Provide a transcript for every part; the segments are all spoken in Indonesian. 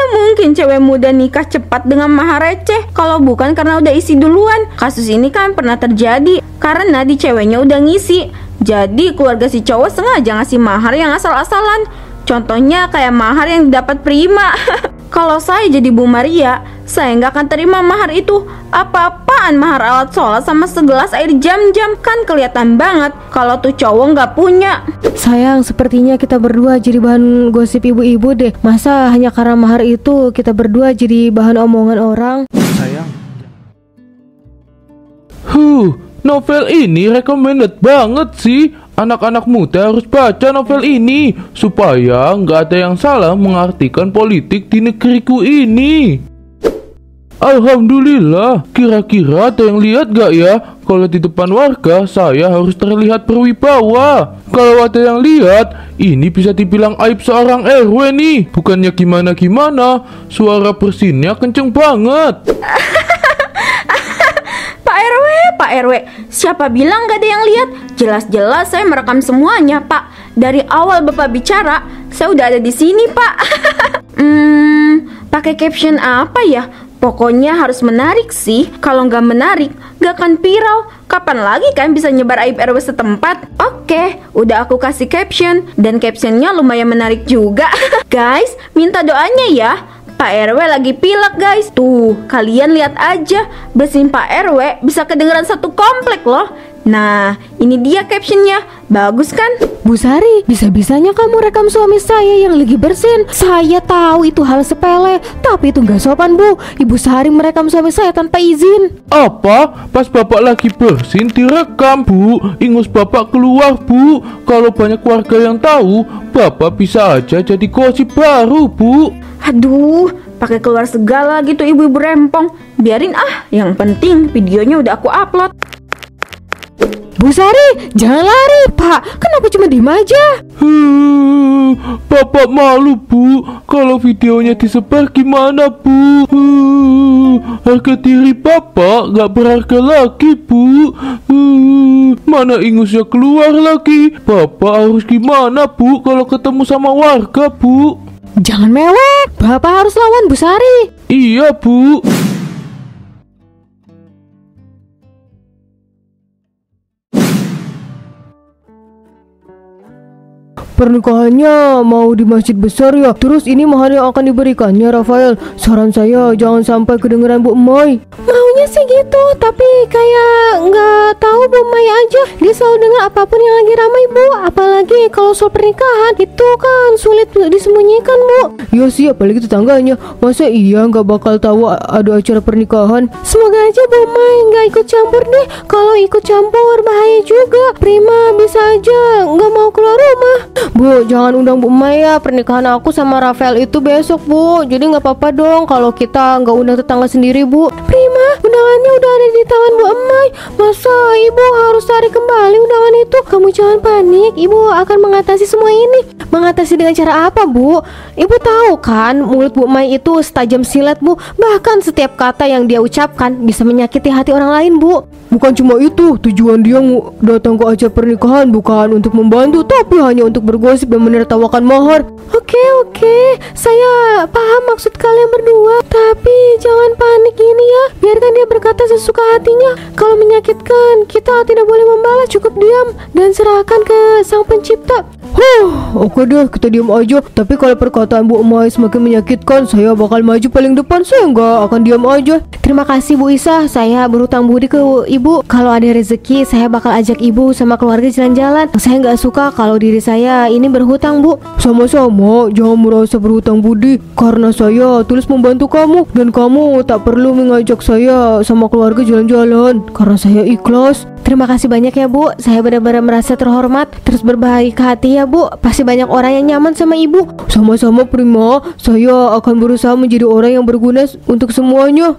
mungkin cewek muda nikah cepat dengan mahar receh kalau bukan karena udah isi duluan. Kasus ini kan pernah terjadi karena di ceweknya udah ngisi. Jadi keluarga si cowok sengaja ngasih mahar yang asal-asalan. Contohnya kayak mahar yang didapat Prima. Kalau saya jadi Bu Maria, saya nggak akan terima mahar itu. Apa-apaan mahar alat sholat sama segelas air jam-jam? Kan kelihatan banget kalau tuh cowok nggak punya. Sayang, sepertinya kita berdua jadi bahan gosip ibu-ibu deh. Masa hanya karena mahar itu kita berdua jadi bahan omongan orang? Sayang. Novel ini recommended banget sih. Anak-anak muda harus baca novel ini supaya nggak ada yang salah mengartikan politik di negeriku ini. Alhamdulillah, kira-kira ada yang lihat gak ya? Kalau di depan warga saya harus terlihat berwibawa. Kalau ada yang lihat, ini bisa dibilang aib seorang RW nih. Bukannya gimana-gimana, suara bersinnya kenceng banget. Pak RW, siapa bilang gak ada yang lihat? Jelas-jelas saya merekam semuanya, Pak. Dari awal Bapak bicara, saya udah ada di sini, Pak. Pakai caption apa ya? Pokoknya harus menarik sih. Kalau nggak menarik, nggak akan viral. Kapan lagi kan bisa nyebar aib RW setempat? Oke, udah aku kasih caption. Dan captionnya lumayan menarik juga. Guys, minta doanya ya. Pak RW lagi pilek guys. Tuh, kalian lihat aja. Bersihin Pak RW bisa kedengeran satu komplek loh. Nah, ini dia captionnya. Bagus kan? Bu Sari, bisa-bisanya kamu rekam suami saya yang lagi bersin. Saya tahu itu hal sepele, tapi itu nggak sopan, Bu. Ibu Sari merekam suami saya tanpa izin. Apa? Pas bapak lagi bersin direkam, Bu. Ingus bapak keluar, Bu. Kalau banyak warga yang tahu, bapak bisa aja jadi gosip baru, Bu. Aduh, pakai keluar segala gitu ibu-ibu rempong. Biarin yang penting videonya udah aku upload. Bu Sari, jangan lari. Pak, kenapa cuma diem aja? Bapak malu, Bu. Kalau videonya disebar gimana, Bu? Harga diri bapak gak berharga lagi, Bu. Mana ingusnya keluar lagi. Bapak harus gimana, Bu, kalau ketemu sama warga, Bu? Jangan mewek. Bapak harus lawan Bu Sari. Iya, Bu. Pernikahannya mau di masjid besar ya. Terus ini mahar yang akan diberikannya, Rafael. Saran saya jangan sampai kedengeran Bu Emai. Maunya sih gitu, tapi kayak nggak tahu Bu Emai aja. Dia selalu dengar apapun yang lagi ramai, Bu. Apalagi kalau soal pernikahan, itu kan sulit disembunyikan, Bu. Iya sih, apalagi tetangganya. Masa iya nggak bakal tahu ada acara pernikahan? Semoga aja Bu Emai nggak ikut campur deh. Kalau ikut campur bahaya juga. Prima bisa aja nggak mau keluar rumah. Bu, jangan undang Bu Emai ya. Pernikahan aku sama Rafael itu besok, Bu. Jadi nggak apa-apa dong kalau kita nggak undang tetangga sendiri, Bu. Prima, undangannya udah ada di tangan Bu Emai. Masa Ibu harus tarik kembali undangan itu? Kamu jangan panik. Ibu akan mengatasi semua ini. Mengatasi dengan cara apa, Bu? Ibu tahu kan, mulut Bu Emai itu setajam silet, Bu. Bahkan setiap kata yang dia ucapkan bisa menyakiti hati orang lain, Bu. Bukan cuma itu, tujuan dia datang ke acara pernikahan bukan untuk membantu, tapi hanya untuk bergosip dan menertawakan mahar. Oke, saya paham maksud kalian berdua, tapi jangan panik gini ya. Biarkan dia berkata sesuka hatinya. Kalau menyakitkan, kita tidak boleh membalas, cukup diam dan serahkan ke Sang Pencipta. Oke deh, kita diam aja. Tapi kalau perkataan Bu Emai semakin menyakitkan, saya bakal maju paling depan. Saya nggak akan diam aja. Terima kasih Bu Isa, saya berhutang budi ke Ibu. Kalau ada rezeki, saya bakal ajak Ibu sama keluarga jalan-jalan. Saya nggak suka kalau diri saya ini berhutang, Bu. Sama-sama, jangan merasa berhutang budi. Karena saya tulus membantu kamu, dan kamu tak perlu mengajak saya sama keluarga jalan-jalan. Karena saya ikhlas. Terima kasih banyak ya Bu. Saya benar-benar merasa terhormat. Terus berbaik hati ya Bu. Pasti banyak orang yang nyaman sama Ibu. Sama-sama Prima. Saya akan berusaha menjadi orang yang berguna untuk semuanya.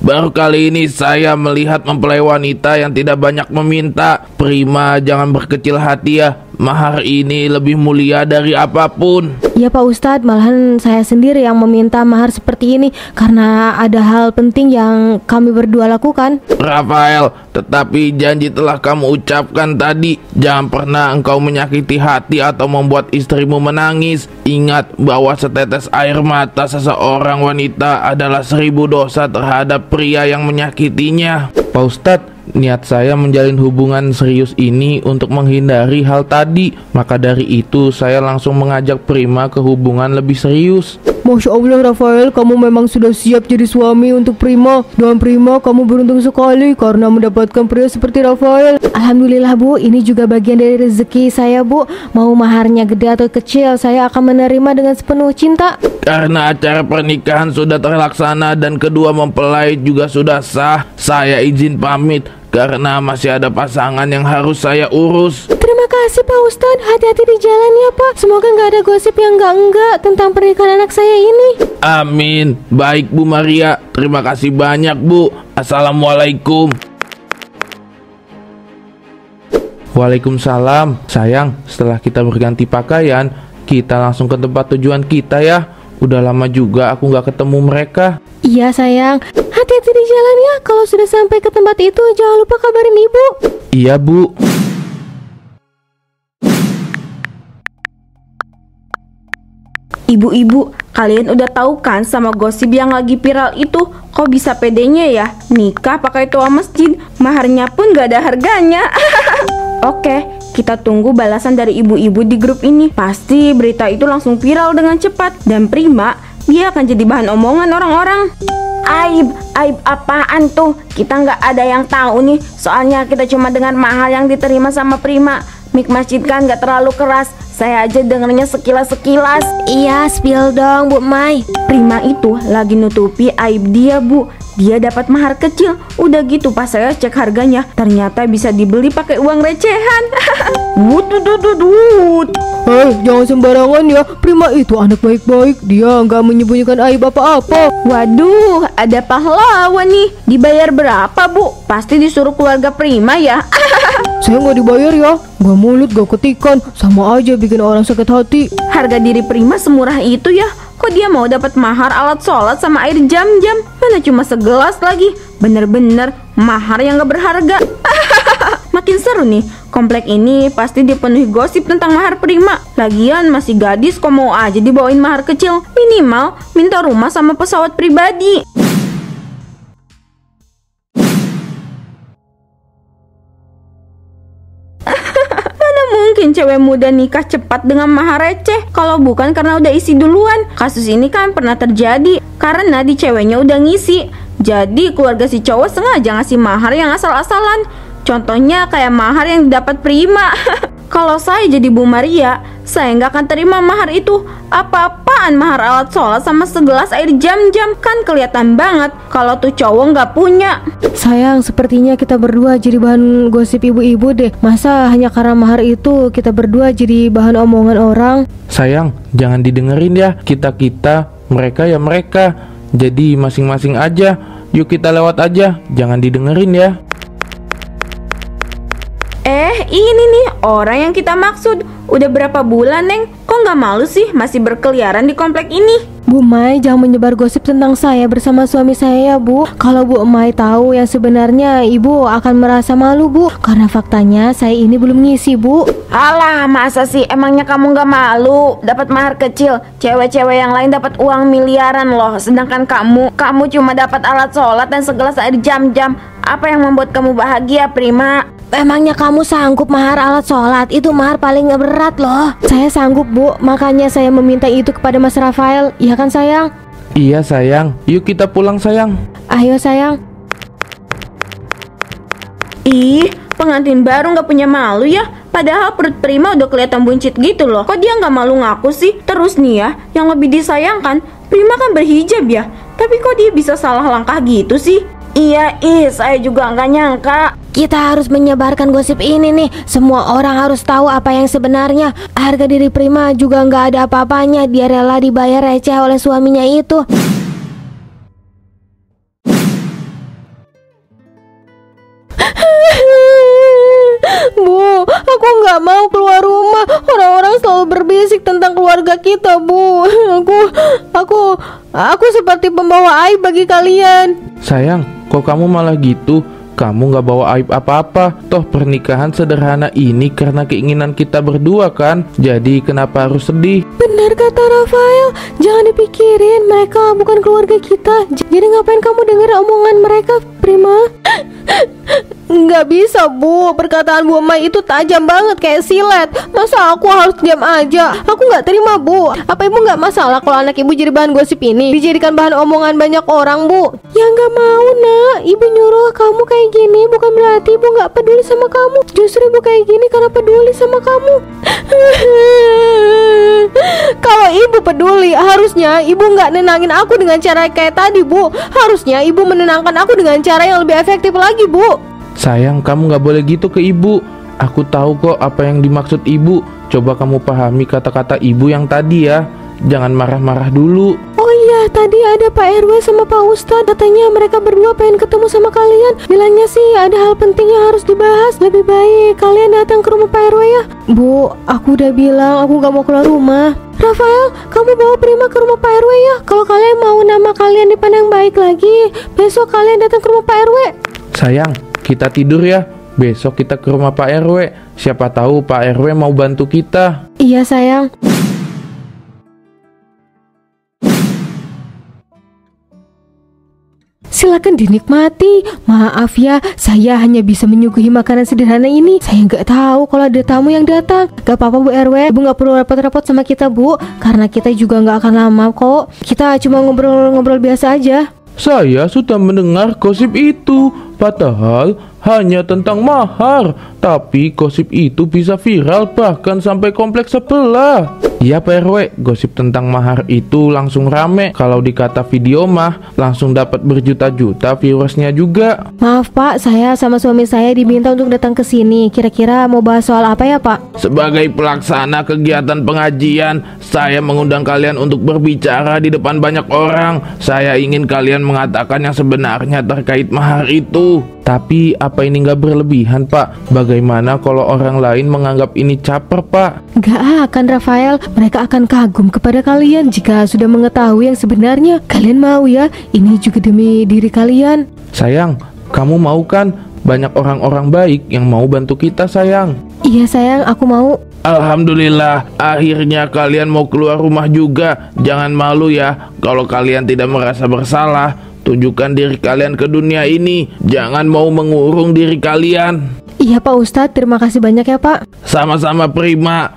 Baru kali ini saya melihat mempelai wanita yang tidak banyak meminta. Prima, jangan berkecil hati ya. Mahar ini lebih mulia dari apapun. Iya Pak Ustadz, malahan saya sendiri yang meminta mahar seperti ini karena ada hal penting yang kami berdua lakukan. Rafael, tetapi janji telah kamu ucapkan tadi. Jangan pernah engkau menyakiti hati atau membuat istrimu menangis. Ingat bahwa setetes air mata seseorang wanita adalah 1000 dosa terhadap pria yang menyakitinya. Pak Ustadz, niat saya menjalin hubungan serius ini untuk menghindari hal tadi. Maka dari itu saya langsung mengajak Prima ke hubungan lebih serius. Masya Allah Rafael, kamu memang sudah siap jadi suami untuk Prima. Dan Prima, kamu beruntung sekali karena mendapatkan pria seperti Rafael. Alhamdulillah Bu, ini juga bagian dari rezeki saya Bu. Mau maharnya gede atau kecil, saya akan menerima dengan sepenuh cinta. Karena acara pernikahan sudah terlaksana dan kedua mempelai juga sudah sah, saya izin pamit karena masih ada pasangan yang harus saya urus. Terima kasih Pak Ustadz, hati-hati di jalan ya Pak. Semoga nggak ada gosip yang enggak tentang pernikahan anak saya ini. Amin. Baik Bu Maria, terima kasih banyak Bu. Assalamualaikum. Waalaikumsalam. Sayang, setelah kita berganti pakaian, kita langsung ke tempat tujuan kita ya. Udah lama juga aku nggak ketemu mereka. Iya sayang, hati-hati di jalan ya. Kalau sudah sampai ke tempat itu, jangan lupa kabarin ibu. Iya Bu. Ibu-ibu, kalian udah tahu kan sama gosip yang lagi viral itu? Kok bisa pedenya ya? Nikah pakai tua masjid, maharnya pun gak ada harganya. Oke, kita tunggu balasan dari ibu-ibu di grup ini. Pasti berita itu langsung viral dengan cepat. Dan Prima, dia akan jadi bahan omongan orang-orang. Aib apaan tuh? Kita nggak ada yang tahu nih. Soalnya kita cuma dengar mahal yang diterima sama Prima. Mik masjid kan nggak terlalu keras. Saya aja dengernya sekilas-sekilas. Iya, spill dong Bu Mai. Prima itu lagi nutupi aib dia Bu. Dia dapat mahar kecil. Udah gitu pas saya cek harganya, ternyata bisa dibeli pakai uang recehan. Wut. Jangan sembarangan ya. Prima itu anak baik-baik. Dia nggak menyembunyikan aib apa-apa. Waduh, ada pahlawan nih. Dibayar berapa Bu? Pasti disuruh keluarga Prima ya. Saya nggak dibayar ya. Gak mulut, gak ketikan. Sama aja bikin orang sakit hati. Harga diri Prima semurah itu ya. Kok dia mau dapat mahar alat sholat sama air jam-jam? Mana cuma segelas lagi. Bener-bener mahar yang gak berharga. Makin seru nih. Komplek ini pasti dipenuhi gosip tentang mahar Prima. Lagian masih gadis kok mau aja dibawain mahar kecil. Minimal minta rumah sama pesawat pribadi. Mungkin cewek muda nikah cepat dengan mahar receh kalau bukan karena udah isi duluan. Kasus ini kan pernah terjadi karena di ceweknya udah ngisi. Jadi keluarga si cowok sengaja ngasih mahar yang asal-asalan. Contohnya kayak mahar yang didapat Prima. Kalau saya jadi Bu Maria, saya nggak akan terima mahar itu. Apa-apaan mahar alat sholat sama segelas air jam-jam? Kan kelihatan banget kalau tuh cowok nggak punya. Sayang, sepertinya kita berdua jadi bahan gosip ibu-ibu deh. Masa hanya karena mahar itu kita berdua jadi bahan omongan orang? Sayang, jangan didengerin ya. Kita, mereka ya mereka. Jadi masing-masing aja. Yuk kita lewat aja, jangan didengerin ya. Ini nih orang yang kita maksud. Udah berapa bulan Neng? Kok nggak malu sih masih berkeliaran di komplek ini? Bu Mai, jangan menyebar gosip tentang saya bersama suami saya ya Bu. Kalau Bu Mai tahu yang sebenarnya, Ibu akan merasa malu Bu. Karena faktanya saya ini belum ngisi Bu. Alah, masa sih? Emangnya kamu nggak malu dapat mahar kecil? Cewek-cewek yang lain dapat uang miliaran loh. Sedangkan kamu cuma dapat alat sholat dan segelas air jam-jam. Apa yang membuat kamu bahagia, Prima? Emangnya kamu sanggup mahar alat sholat? Itu mahar paling berat loh. Saya sanggup Bu, makanya saya meminta itu kepada Mas Rafael. Iya kan sayang? Iya sayang, yuk kita pulang sayang. Ayo sayang. Ih, pengantin baru nggak punya malu ya. Padahal perut Prima udah kelihatan buncit gitu loh. Kok dia nggak malu ngaku sih? Terus nih ya, yang lebih disayangkan, Prima kan berhijab ya. Tapi kok dia bisa salah langkah gitu sih? Iya, saya juga nggak nyangka. Kita harus menyebarkan gosip ini nih. Semua orang harus tahu apa yang sebenarnya. Harga diri Prima juga nggak ada apa-apanya. Dia rela dibayar receh oleh suaminya itu. Bu, aku nggak mau keluar rumah. Kenapa orang-orang selalu berbisik tentang keluarga kita, Bu? Aku seperti pembawa aib bagi kalian. Sayang, kok kamu malah gitu? Kamu gak bawa aib apa-apa. Toh pernikahan sederhana ini karena keinginan kita berdua kan? Jadi kenapa harus sedih? Benar kata Rafael, jangan dipikirin, mereka bukan keluarga kita. Jadi ngapain kamu denger omongan mereka, Prima? Nggak bisa, Bu. Perkataan Bu Mai itu tajam banget kayak silet. Masa aku harus diam aja? Aku nggak terima, Bu. Apa Ibu nggak masalah kalau anak Ibu jadi bahan gosip ini, dijadikan bahan omongan banyak orang, Bu? Ya nggak mau, Nak. Ibu nyuruh kamu kayak gini bukan berarti Ibu nggak peduli sama kamu. Justru Ibu kayak gini karena peduli sama kamu. Kalau Ibu peduli, harusnya Ibu nggak nenangin aku dengan cara kayak tadi, Bu. Harusnya Ibu menenangkan aku dengan cara yang lebih efektif lagi, Bu. Sayang, kamu gak boleh gitu ke ibu. Aku tahu kok apa yang dimaksud ibu. Coba kamu pahami kata-kata ibu yang tadi ya. Jangan marah-marah dulu. Oh iya, tadi ada Pak RW sama Pak Ustadz. Katanya mereka berdua pengen ketemu sama kalian. Bilangnya sih ada hal penting yang harus dibahas. Lebih baik kalian datang ke rumah Pak RW ya. Bu, aku udah bilang aku gak mau keluar rumah. Rafael, kamu bawa Prima ke rumah Pak RW ya. Kalau kalian mau nama kalian dipandang baik lagi, besok kalian datang ke rumah Pak RW. Sayang, kita tidur ya. Besok kita ke rumah Pak RW. Siapa tahu Pak RW mau bantu kita. Iya, sayang. Silakan dinikmati. Maaf ya, saya hanya bisa menyuguhi makanan sederhana ini. Saya nggak tahu kalau ada tamu yang datang. Gak apa-apa Bu RW, Ibu nggak perlu repot-repot sama kita, Bu. Karena kita juga nggak akan lama kok. Kita cuma ngobrol-ngobrol biasa aja. Saya sudah mendengar gosip itu. Padahal hanya tentang mahar. Tapi gosip itu bisa viral bahkan sampai kompleks sebelah. Iya Pak RW, gosip tentang mahar itu langsung rame. Kalau dikata video mah langsung dapat berjuta-juta viewersnya juga. Maaf Pak, saya sama suami saya diminta untuk datang ke sini. Kira-kira mau bahas soal apa ya Pak? Sebagai pelaksana kegiatan pengajian, saya mengundang kalian untuk berbicara di depan banyak orang. Saya ingin kalian mengatakan yang sebenarnya terkait mahar itu. Tapi apa ini nggak berlebihan Pak? Bagaimana kalau orang lain menganggap ini caper Pak? Gak akan Rafael, mereka akan kagum kepada kalian jika sudah mengetahui yang sebenarnya. Kalian mau ya? Ini juga demi diri kalian. Sayang, kamu mau kan? Banyak orang-orang baik yang mau bantu kita sayang. Iya sayang, aku mau. Alhamdulillah, akhirnya kalian mau keluar rumah juga. Jangan malu ya, kalau kalian tidak merasa bersalah. Tunjukkan diri kalian ke dunia ini. Jangan mau mengurung diri kalian. Iya Pak Ustadz, terima kasih banyak ya Pak. Sama-sama Prima.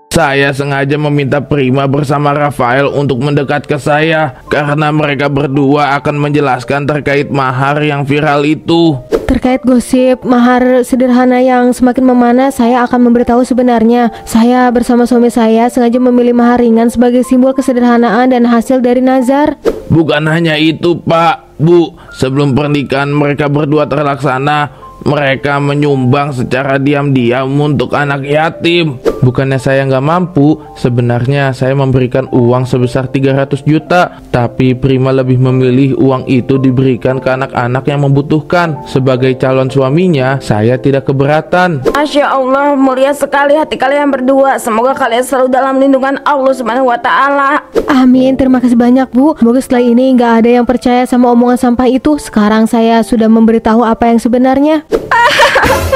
Saya sengaja meminta Prima bersama Rafael untuk mendekat ke saya karena mereka berdua akan menjelaskan terkait mahar yang viral itu. Terkait gosip mahar sederhana yang semakin memanas, saya akan memberitahu sebenarnya. Saya bersama suami saya sengaja memilih mahar ringan sebagai simbol kesederhanaan dan hasil dari nazar. Bukan hanya itu Pak, Bu, sebelum pernikahan mereka berdua terlaksana, mereka menyumbang secara diam-diam untuk anak yatim. Bukannya saya nggak mampu, sebenarnya saya memberikan uang sebesar 300 juta. Tapi Prima lebih memilih uang itu diberikan ke anak-anak yang membutuhkan. Sebagai calon suaminya, saya tidak keberatan. Masya Allah, mulia sekali hati kalian berdua. Semoga kalian selalu dalam lindungan Allah Subhanahu wa Ta'ala. Amin, terima kasih banyak Bu. Semoga setelah ini nggak ada yang percaya sama omongan sampah itu. Sekarang saya sudah memberitahu apa yang sebenarnya.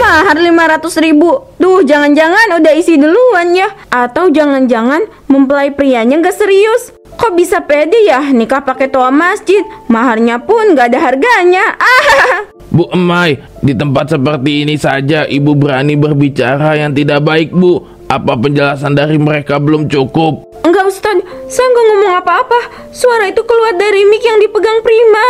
Mahar 500.000. Duh, jangan-jangan udah isi duluan ya. Atau jangan-jangan mempelai prianya gak serius. Kok bisa pede ya nikah pakai toa masjid? Maharnya pun gak ada harganya. Bu Emai, di tempat seperti ini saja ibu berani berbicara yang tidak baik Bu. Apa penjelasan dari mereka belum cukup? Enggak Ustadz, saya nggak ngomong apa-apa. Suara itu keluar dari mic yang dipegang Prima.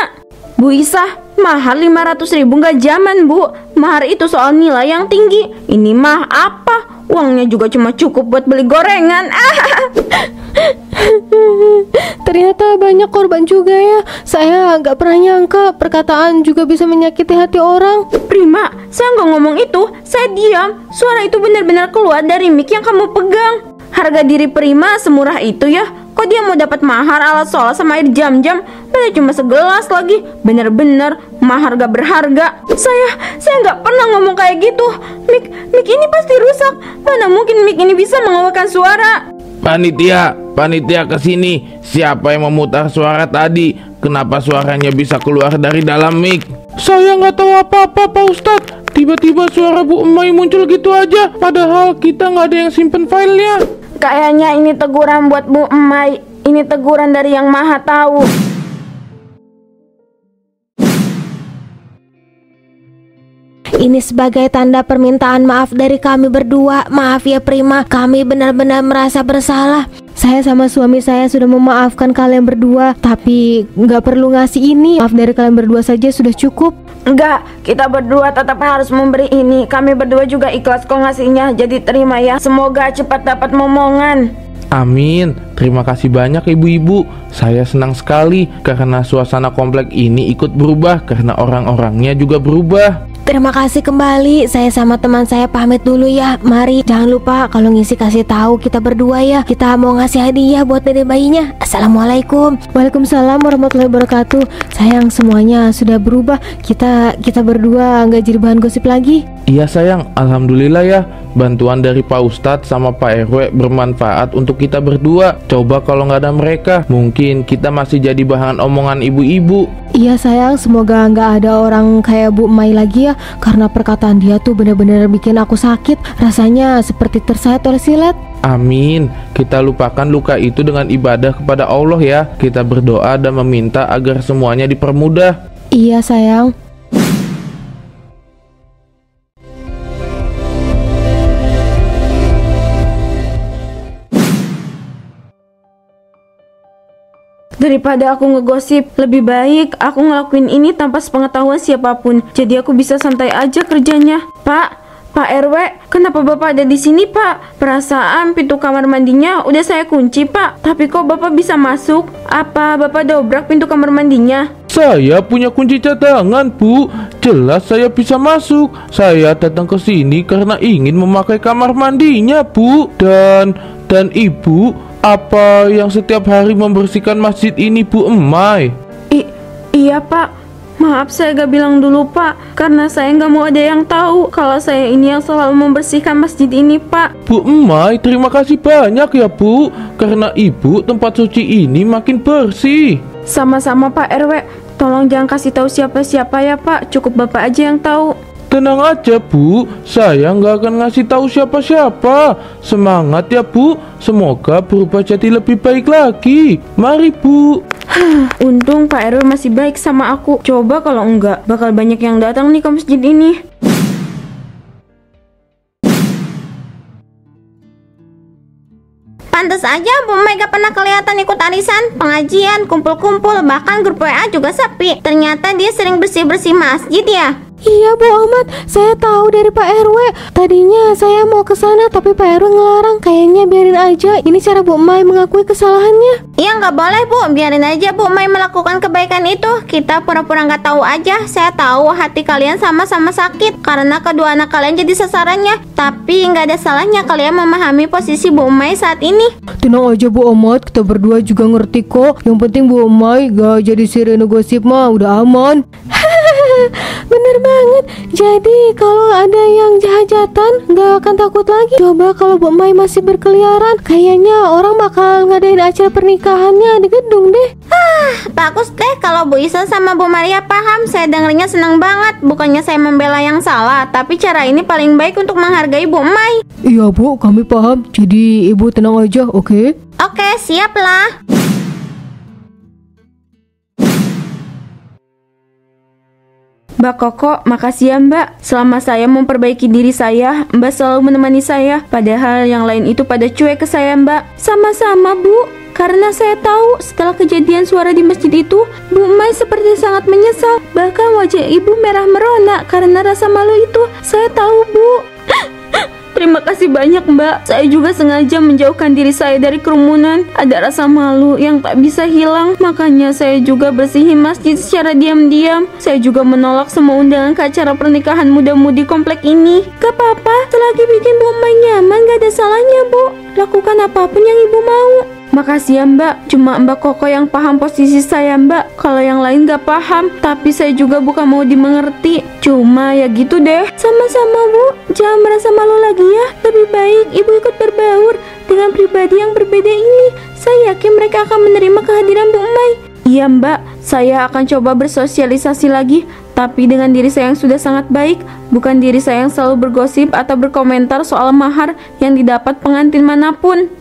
Bu Isah, mahar 500.000 nggak zaman Bu. Mahar itu soal nilai yang tinggi. Ini mah apa? Uangnya juga cuma cukup buat beli gorengan. Ternyata banyak korban juga ya. Saya nggak pernah nyangka perkataan juga bisa menyakiti hati orang. Prima, saya nggak ngomong itu. Saya diam. Suara itu benar-benar keluar dari mic yang kamu pegang. Harga diri Prima semurah itu ya? Kok dia mau dapat mahar alat sholat sama air jam-jam? Padahal cuma segelas lagi. Bener-bener mahar gak berharga. Saya nggak pernah ngomong kayak gitu. Mic ini pasti rusak. Mana mungkin mic ini bisa mengeluarkan suara? Panitia kesini. Siapa yang memutar suara tadi? Kenapa suaranya bisa keluar dari dalam mic? Saya nggak tahu apa-apa, Pak Ustadz. Tiba-tiba suara Bu Emai muncul gitu aja. Padahal kita nggak ada yang simpen filenya. Kayaknya ini teguran buat Bu Emai. Ini teguran dari Yang Maha Tahu. Ini sebagai tanda permintaan maaf dari kami berdua. Maaf ya Prima, kami benar-benar merasa bersalah. Saya sama suami saya sudah memaafkan kalian berdua, tapi nggak perlu ngasih ini. Maaf dari kalian berdua saja sudah cukup. Enggak, kita berdua tetap harus memberi ini. Kami berdua juga ikhlas kok ngasihnya. Jadi terima ya. Semoga cepat dapat momongan. Amin. Terima kasih banyak ibu-ibu. Saya senang sekali karena suasana komplek ini ikut berubah karena orang-orangnya juga berubah. Terima kasih kembali. Saya sama teman saya pamit dulu ya. Mari, jangan lupa kalau ngisi kasih tahu kita berdua ya. Kita mau ngasih hadiah buat dede bayinya. Assalamualaikum. Waalaikumsalam warahmatullahi wabarakatuh. Sayang, semuanya sudah berubah. Kita berdua nggak jadi bahan gosip lagi. Iya sayang, alhamdulillah ya. Bantuan dari Pak Ustadz sama Pak RW bermanfaat untuk kita berdua. Coba kalau nggak ada mereka, mungkin kita masih jadi bahan omongan ibu-ibu. Iya sayang, semoga nggak ada orang kayak Bu Mai lagi ya. Karena perkataan dia tuh benar-benar bikin aku sakit. Rasanya seperti tersayat oleh silet. Amin. Kita lupakan luka itu dengan ibadah kepada Allah ya. Kita berdoa dan meminta agar semuanya dipermudah. Iya sayang. Daripada aku ngegosip, lebih baik aku ngelakuin ini tanpa sepengetahuan siapapun. Jadi aku bisa santai aja kerjanya. Pak RW, kenapa Bapak ada di sini, Pak? Perasaan pintu kamar mandinya udah saya kunci, Pak. Tapi kok Bapak bisa masuk? Apa Bapak dobrak pintu kamar mandinya? Saya punya kunci cadangan, Bu. Jelas saya bisa masuk. Saya datang ke sini karena ingin memakai kamar mandinya, Bu. Dan Ibu, apa yang setiap hari membersihkan masjid ini Bu Emai? Iya Pak. Maaf saya gak bilang dulu Pak. Karena saya gak mau ada yang tahu kalau saya ini yang selalu membersihkan masjid ini Pak. Bu Emai, terima kasih banyak ya Bu. Karena Ibu tempat suci ini makin bersih. Sama-sama Pak RW. Tolong jangan kasih tahu siapa-siapa ya Pak. Cukup Bapak aja yang tahu. Tenang aja Bu, saya nggak akan ngasih tahu siapa-siapa. Semangat ya Bu, semoga berubah jadi lebih baik lagi. Mari Bu. Untung Pak RW masih baik sama aku. Coba kalau enggak, bakal banyak yang datang nih ke masjid ini. Pantes aja Bu Mai gak pernah kelihatan ikut arisan, pengajian, kumpul-kumpul, bahkan grup WA juga sepi. Ternyata dia sering bersih-bersih masjid ya. Iya Bu Ahmad, saya tahu dari Pak RW. Tadinya saya mau ke sana tapi Pak RW ngelarang. Kayaknya biarin aja. Ini cara Bu Mai mengakui kesalahannya. Iya nggak boleh Bu, biarin aja Bu Mai melakukan kebaikan itu. Kita pura-pura nggak tahu aja. Saya tahu hati kalian sama-sama sakit karena kedua anak kalian jadi sasarannya. Tapi nggak ada salahnya kalian memahami posisi Bu Mai saat ini. Tenang aja Bu Ahmad, kita berdua juga ngerti kok. Yang penting Bu Mai gak jadi sirene gosip mah udah aman. Bener banget. Jadi kalau ada yang jahat-jahatan gak akan takut lagi. Coba kalau Bu Mai masih berkeliaran, kayaknya orang bakal ngadain acara pernikahannya di gedung deh. Bagus deh kalau Bu Isa sama Bu Maria paham. Saya dengernya senang banget. Bukannya saya membela yang salah, tapi cara ini paling baik untuk menghargai Bu Mai. Iya Bu, kami paham. Jadi Ibu tenang aja, oke? Oke, siap lah. Mbak Koko, makasih ya Mbak. Selama saya memperbaiki diri saya, Mbak selalu menemani saya. Padahal yang lain itu pada cuek ke saya Mbak. Sama-sama Bu. Karena saya tahu setelah kejadian suara di masjid itu, Bu Mai seperti sangat menyesal. Bahkan wajah ibu merah merona karena rasa malu itu. Saya tahu Bu. Terima kasih banyak Mbak. Saya juga sengaja menjauhkan diri saya dari kerumunan. Ada rasa malu yang tak bisa hilang. Makanya saya juga bersihin masjid secara diam-diam. Saya juga menolak semua undangan ke acara pernikahan muda-mudi komplek ini. Gak apa-apa, selagi bikin Bu Mai nyaman gak ada salahnya Bu. Lakukan apapun yang ibu mau. Makasih ya mbak, cuma mbak Koko yang paham posisi saya mbak. Kalau yang lain gak paham, tapi saya juga bukan mau dimengerti. Cuma ya gitu deh. Sama-sama bu, jangan merasa malu lagi ya. Lebih baik ibu ikut berbaur dengan pribadi yang berbeda ini. Saya yakin mereka akan menerima kehadiran Bu Emai. Iya mbak, saya akan coba bersosialisasi lagi, tapi dengan diri saya yang sudah sangat baik, bukan diri saya yang selalu bergosip atau berkomentar soal mahar yang didapat pengantin manapun.